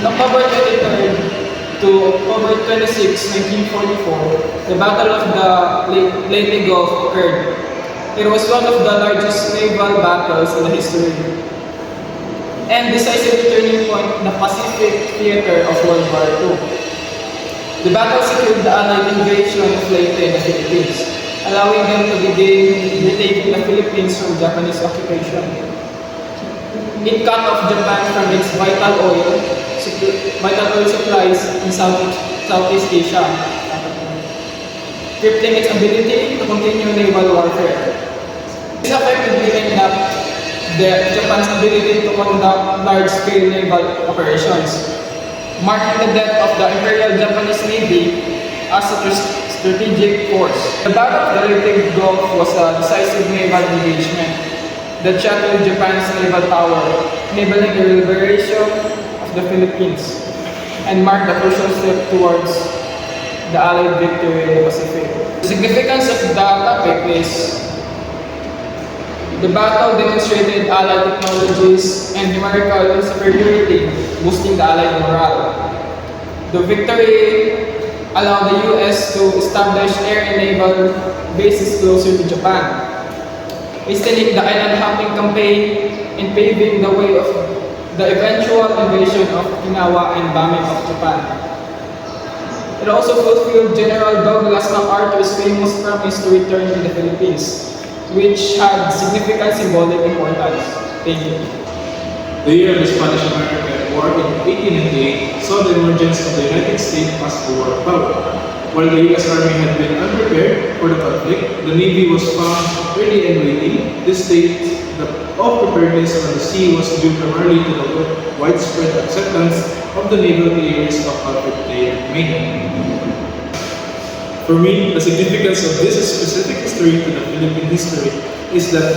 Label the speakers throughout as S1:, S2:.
S1: On October 23rd to October 26, 1944, the Battle of the Leyte Gulf occurred. It was one of the largest naval battles in the history and decisive turning point in the Pacific theater of World War II. The battle secured the Allied invasion of Leyte in the Philippines, allowing them to begin retaking the Philippines from Japanese occupation. It cut off Japan from its vital oil supplies in Southeast Asia, crippling its ability to continue naval warfare. This effectively ended up Japan's ability to conduct large-scale naval operations, marking the death of the Imperial Japanese Navy as a strategic force. The Battle of the Leyte Gulf was a decisive naval engagement that shattered Japan's naval power, enabling the liberation of the Philippines, and marked the crucial step towards the Allied victory in the Pacific. The significance of the topic is the battle demonstrated Allied technologies and numerical superiority, boosting the Allied morale. The victory allowed the US to establish air and naval bases closer to Japan, hastening the island hopping campaign and paving the way of the eventual invasion of Okinawa and bombing of Japan. It also fulfilled General Douglas MacArthur's famous promise to return to the Philippines, which had significant symbolic importance. Thank you.
S2: The year of the Spanish-American War in 1898 saw the emergence of the United States as a world power. While the U.S. Army had been unprepared for the conflict, the Navy was found ready and waiting. This state of preparedness on the sea was due primarily to the widespread acceptance of the naval theories of Alfred Thayer Mahan. For me, the significance of this specific history to the Philippine history is that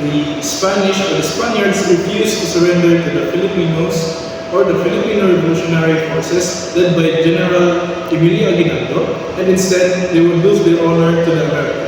S2: the Spanish or the Spaniards refused to surrender to the Filipinos or the Filipino Revolutionary Forces led by General Emilio Aguinaldo, and instead they would lose their honor to the Americans.